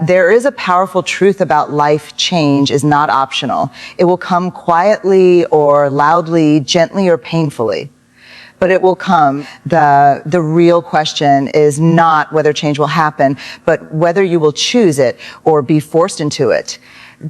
there is a powerful truth about life. Change is not optional. It will come quietly or loudly, gently or painfully. But it will come. The real question is not whether change will happen, but whether you will choose it or be forced into it.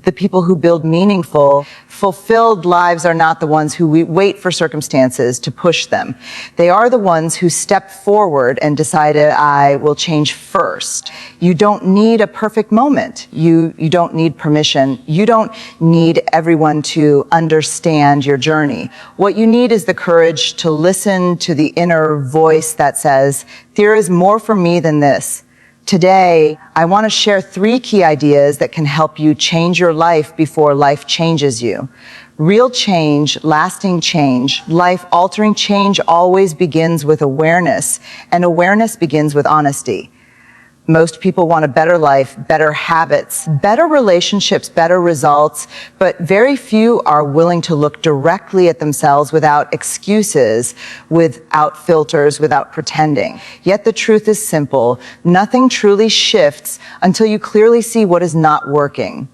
The people who build meaningful, fulfilled lives are not the ones who wait for circumstances to push them. They are the ones who step forward and decided, I will change first. You don't need a perfect moment. You don't need permission. You don't need everyone to understand your journey. What you need is the courage to listen to the inner voice that says, there is more for me than this. Today, I want to share 3 key ideas that can help you change your life before life changes you. Real change, lasting change, life-altering change always begins with awareness, and awareness begins with honesty. Most people want a better life, better habits, better relationships, better results, but very few are willing to look directly at themselves without excuses, without filters, without pretending. Yet the truth is simple. Nothing truly shifts until you clearly see what is not working.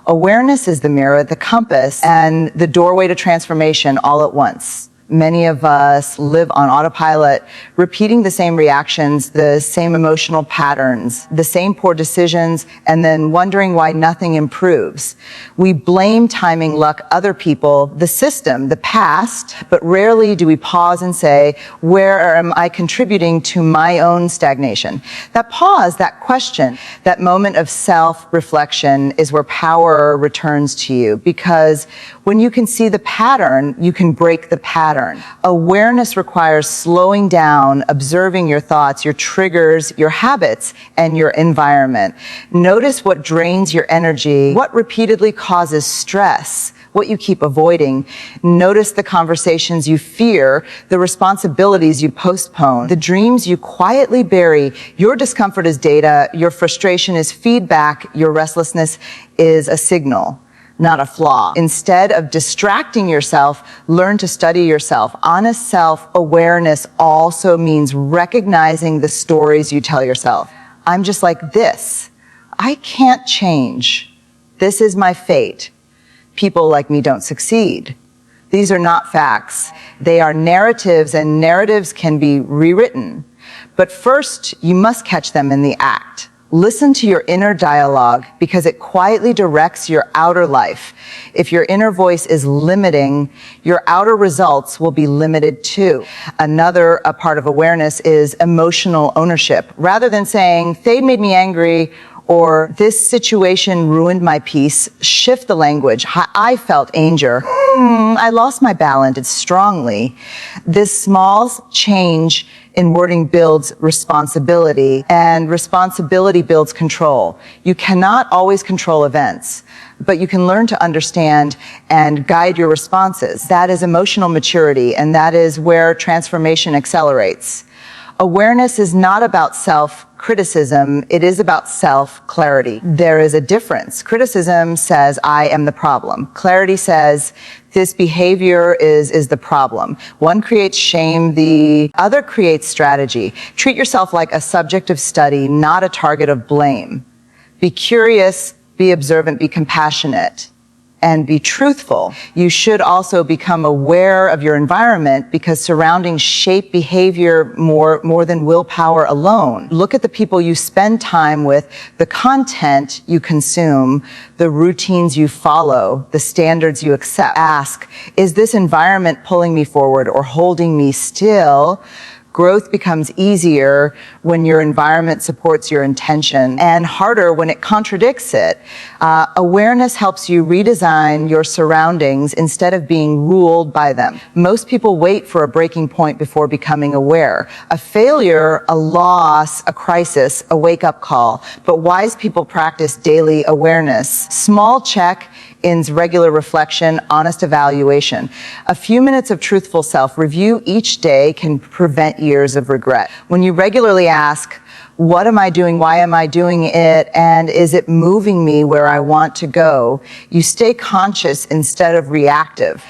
Awareness is the mirror, the compass, and the doorway to transformation all at once. Many of us live on autopilot, repeating the same reactions, the same emotional patterns, the same poor decisions, and then wondering why nothing improves. We blame timing, luck, other people, the system, the past, but rarely do we pause and say, where am I contributing to my own stagnation? That pause, that question, that moment of self-reflection is where power returns to you, because when you can see the pattern, you can break the pattern. Awareness requires slowing down, observing your thoughts, your triggers, your habits, and your environment. Notice what drains your energy, what repeatedly causes stress, what you keep avoiding. Notice the conversations you fear, the responsibilities you postpone, the dreams you quietly bury. Your discomfort is data, your frustration is feedback, your restlessness is a signal, not a flaw. Instead of distracting yourself, learn to study yourself. Honest self-awareness also means recognizing the stories you tell yourself. I'm just like this. I can't change. This is my fate. People like me don't succeed. These are not facts. They are narratives, and narratives can be rewritten. But first, you must catch them in the act. Listen to your inner dialogue, because it quietly directs your outer life. If your inner voice is limiting, your outer results will be limited too. Another part of awareness is emotional ownership. Rather than saying, they made me angry, or this situation ruined my peace, shift the language. I felt anger. I lost my balance strongly. This small change in wording builds responsibility, and responsibility builds control. You cannot always control events, but you can learn to understand and guide your responses. That is emotional maturity, and that is where transformation accelerates. Awareness is not about self-criticism, it is about self-clarity. There is a difference. Criticism says, I am the problem. Clarity says, this behavior is the problem. One creates shame, the other creates strategy. Treat yourself like a subject of study, not a target of blame. Be curious, be observant, be compassionate, and be truthful. You should also become aware of your environment, because surroundings shape behavior more than willpower alone. Look at the people you spend time with, the content you consume, the routines you follow, the standards you accept. Ask, is this environment pulling me forward or holding me still? Growth becomes easier when your environment supports your intention, and harder when it contradicts it. Awareness helps you redesign your surroundings instead of being ruled by them. Most people wait for a breaking point before becoming aware. A failure, a loss, a crisis, a wake-up call. But wise people practice daily awareness. Small check-ins, regular reflection, honest evaluation. A few minutes of truthful self-review each day can prevent years of regret. When you regularly ask, what am I doing? Why am I doing it? And is it moving me where I want to go? You stay conscious instead of reactive.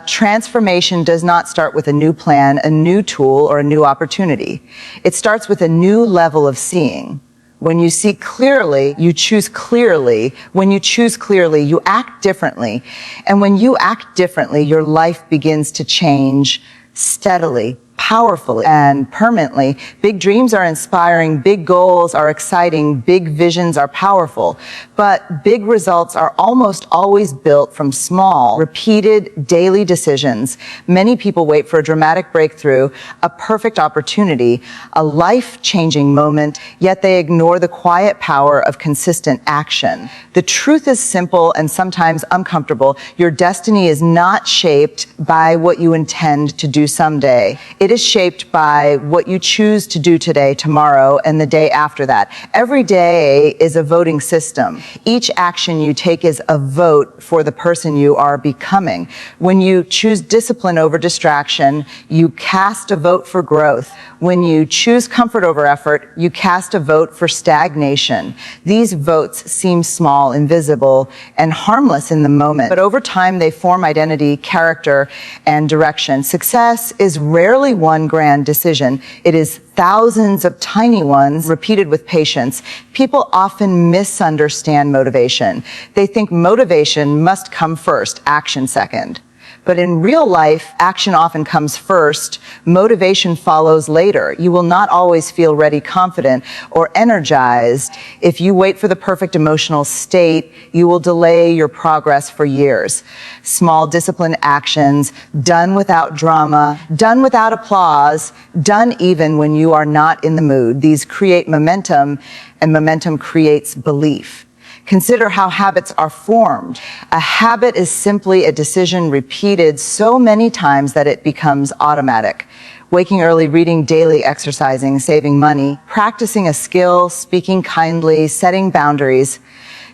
Transformation does not start with a new plan, a new tool, or a new opportunity. It starts with a new level of seeing. When you see clearly, you choose clearly. When you choose clearly, you act differently. And when you act differently, your life begins to change steadily, powerfully, and permanently. Big dreams are inspiring, big goals are exciting, big visions are powerful. But big results are almost always built from small, repeated daily decisions. Many people wait for a dramatic breakthrough, a perfect opportunity, a life-changing moment, yet they ignore the quiet power of consistent action. The truth is simple and sometimes uncomfortable. Your destiny is not shaped by what you intend to do someday. It is shaped by what you choose to do today, tomorrow, and the day after that. Every day is a voting system. Each action you take is a vote for the person you are becoming. When you choose discipline over distraction, you cast a vote for growth. When you choose comfort over effort, you cast a vote for stagnation. These votes seem small, invisible, and harmless in the moment, but over time they form identity, character, and direction. Success is rarely one grand decision. It is thousands of tiny ones repeated with patience. People often misunderstand motivation. They think motivation must come first, action second. But in real life, action often comes first, motivation follows later. You will not always feel ready, confident, or energized. If you wait for the perfect emotional state, you will delay your progress for years. Small disciplined actions, done without drama, done without applause, done even when you are not in the mood. These create momentum, and momentum creates belief. Consider how habits are formed. A habit is simply a decision repeated so many times that it becomes automatic. Waking early, reading daily, exercising, saving money, practicing a skill, speaking kindly, setting boundaries.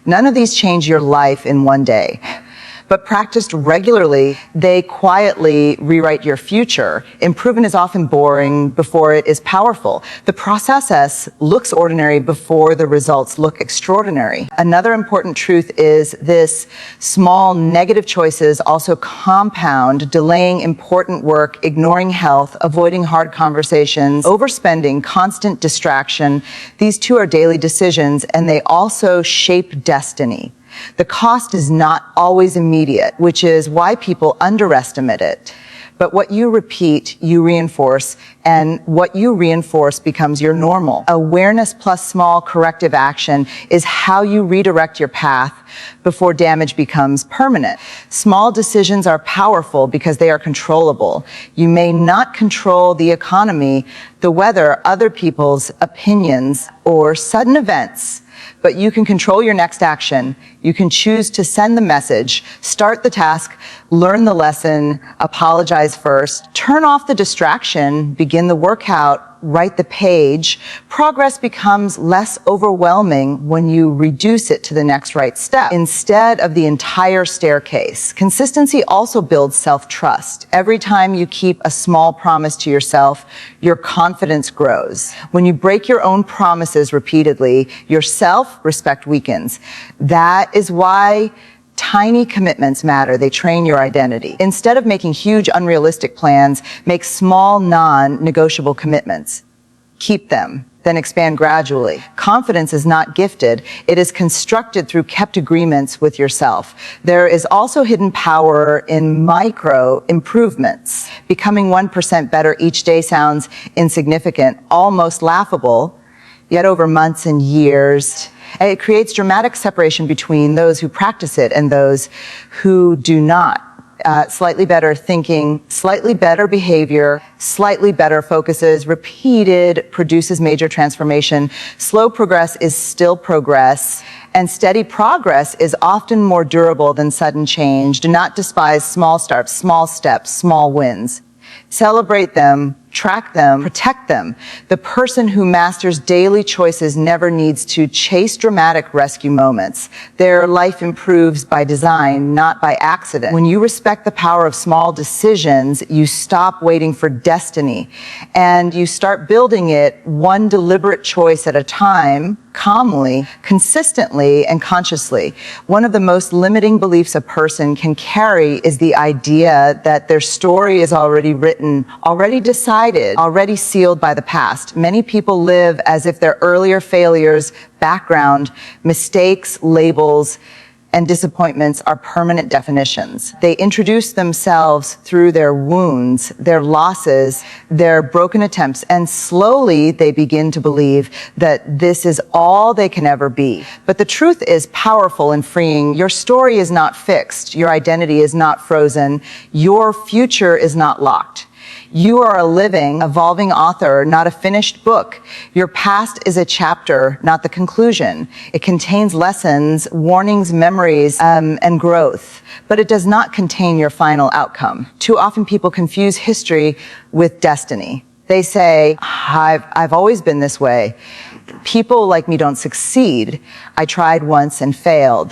None of these change your life in one day. But practiced regularly, they quietly rewrite your future. Improvement is often boring before it is powerful. The process looks ordinary before the results look extraordinary. Another important truth is this: small negative choices also compound, delaying important work, ignoring health, avoiding hard conversations, overspending, constant distraction. These two are daily decisions, and they also shape destiny. The cost is not always immediate, which is why people underestimate it. But what you repeat, you reinforce, and what you reinforce becomes your normal. Awareness plus small corrective action is how you redirect your path before damage becomes permanent. Small decisions are powerful because they are controllable. You may not control the economy, the weather, other people's opinions, or sudden events, but you can control your next action. You can choose to send the message, start the task, learn the lesson, apologize first, turn off the distraction, begin the workout, write the page. Progress becomes less overwhelming when you reduce it to the next right step instead of the entire staircase. Consistency also builds self-trust. Every time you keep a small promise to yourself, your confidence grows. When you break your own promises repeatedly, your self-respect weakens. That is why tiny commitments matter. They train your identity. Instead of making huge, unrealistic plans, make small, non-negotiable commitments. Keep them, then expand gradually. Confidence is not gifted. It is constructed through kept agreements with yourself. There is also hidden power in micro improvements. Becoming 1% better each day sounds insignificant, almost laughable, yet over months and years, it creates dramatic separation between those who practice it and those who do not. Slightly better thinking, slightly better behavior, slightly better focuses, repeated produces major transformation. Slow progress is still progress, and steady progress is often more durable than sudden change. Do not despise small starts, small steps, small wins. Celebrate them, track them, protect them. The person who masters daily choices never needs to chase dramatic rescue moments. Their life improves by design, not by accident. When you respect the power of small decisions, you stop waiting for destiny and you start building it one deliberate choice at a time, calmly, consistently, and consciously. One of the most limiting beliefs a person can carry is the idea that their story is already written, already decided, decided, already sealed by the past. Many people live as if their earlier failures, background, mistakes, labels, and disappointments are permanent definitions. They introduce themselves through their wounds, their losses, their broken attempts, and slowly they begin to believe that this is all they can ever be. But the truth is powerful and freeing. Your story is not fixed. Your identity is not frozen. Your future is not locked. You are a living, evolving author, not a finished book. Your past is a chapter, not the conclusion. It contains lessons, warnings, memories, and growth, but it does not contain your final outcome. Too often people confuse history with destiny. They say, I've always been this way. People like me don't succeed. I tried once and failed.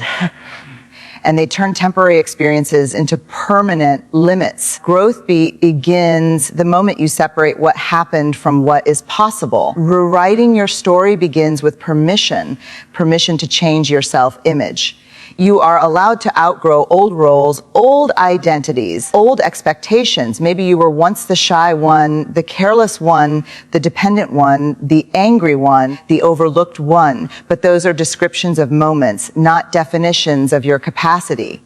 And they turn temporary experiences into permanent limits. Growth begins the moment you separate what happened from what is possible. Rewriting your story begins with permission to change your self-image. You are allowed to outgrow old roles, old identities, old expectations. Maybe you were once the shy one, the careless one, the dependent one, the angry one, the overlooked one. But those are descriptions of moments, not definitions of your capacity.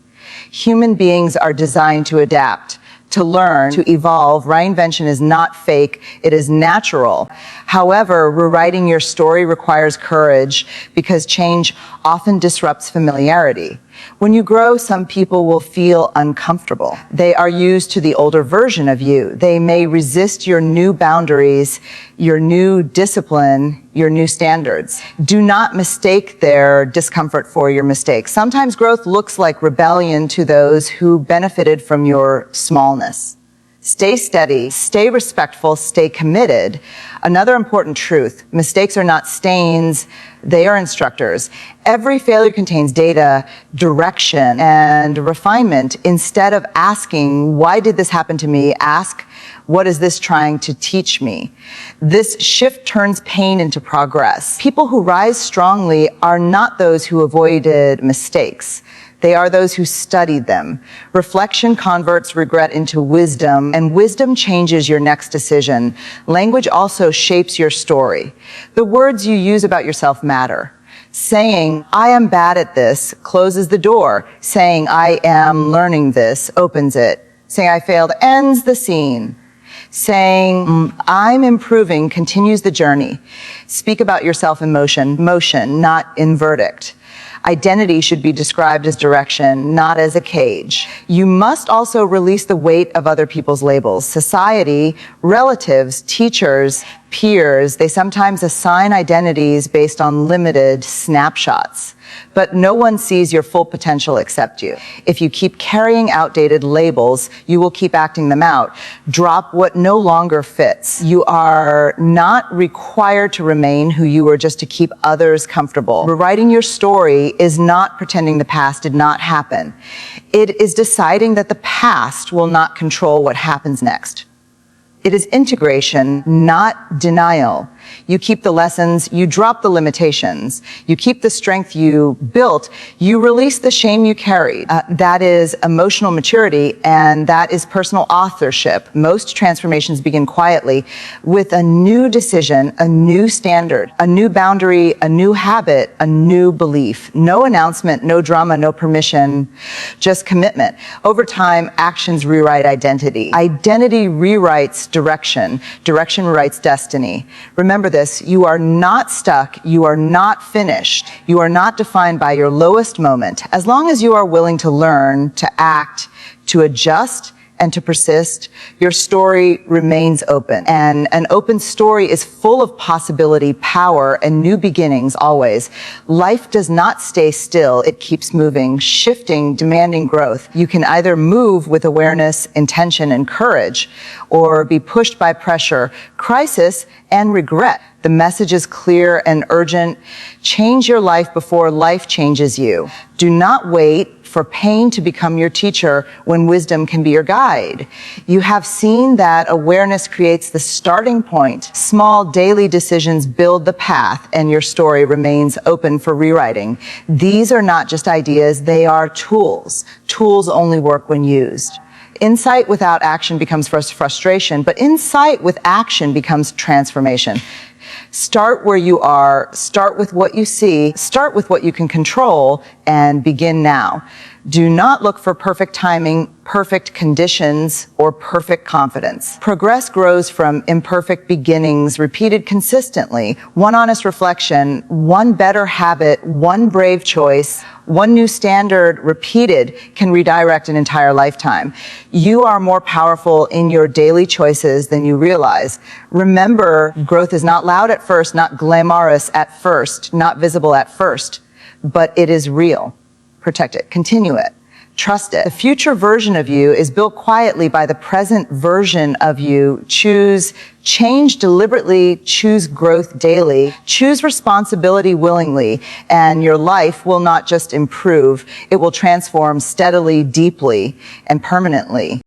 Human beings are designed to adapt, to learn, to evolve. Reinvention is not fake, it is natural. However, rewriting your story requires courage because change often disrupts familiarity. When you grow, some people will feel uncomfortable. They are used to the older version of you. They may resist your new boundaries, your new discipline, your new standards. Do not mistake their discomfort for your mistakes. Sometimes growth looks like rebellion to those who benefited from your smallness. Stay steady, stay respectful, stay committed. Another important truth, mistakes are not stains, they are instructors. Every failure contains data, direction, and refinement. Instead of asking, why did this happen to me? Ask, what is this trying to teach me? This shift turns pain into progress. People who rise strongly are not those who avoided mistakes. They are those who studied them. Reflection converts regret into wisdom, and wisdom changes your next decision. Language also shapes your story. The words you use about yourself matter. Saying, I am bad at this, closes the door. Saying, I am learning this, opens it. Saying, I failed, ends the scene. Saying, I'm improving, continues the journey. Speak about yourself in motion, not in verdict. Identity should be described as direction, not as a cage. You must also release the weight of other people's labels. Society, relatives, teachers, peers, they sometimes assign identities based on limited snapshots. But no one sees your full potential except you. If you keep carrying outdated labels, you will keep acting them out. Drop what no longer fits. You are not required to remain who you were just to keep others comfortable. Rewriting your story is not pretending the past did not happen. It is deciding that the past will not control what happens next. It is integration, not denial. You keep the lessons, you drop the limitations. You keep the strength you built, you release the shame you carried. That is emotional maturity, and that is personal authorship. Most transformations begin quietly with a new decision, a new standard, a new boundary, a new habit, a new belief. No announcement, no drama, no permission, just commitment. Over time, actions rewrite identity. Identity rewrites direction. Direction rewrites destiny. Remember this, you are not stuck, you are not finished, you are not defined by your lowest moment. As long as you are willing to learn, to act, to adjust, and to persist, your story remains open. And an open story is full of possibility, power, and new beginnings always. Life does not stay still, it keeps moving, shifting, demanding growth. You can either move with awareness, intention, and courage, or be pushed by pressure, crisis, and regret. The message is clear and urgent. Change your life before life changes you. Do not wait for pain to become your teacher when wisdom can be your guide. You have seen that awareness creates the starting point. Small daily decisions build the path, and your story remains open for rewriting. These are not just ideas, they are tools. Tools only work when used. Insight without action becomes frustration, but insight with action becomes transformation. Start where you are, start with what you see, start with what you can control, and begin now. Do not look for perfect timing, perfect conditions, or perfect confidence. Progress grows from imperfect beginnings repeated consistently. One honest reflection, one better habit, one brave choice, one new standard repeated can redirect an entire lifetime. You are more powerful in your daily choices than you realize. Remember, growth is not loud at first, not glamorous at first, not visible at first, but it is real. Protect it, continue it, trust it. The future version of you is built quietly by the present version of you. Choose change deliberately, choose growth daily, choose responsibility willingly, and your life will not just improve, it will transform steadily, deeply, and permanently.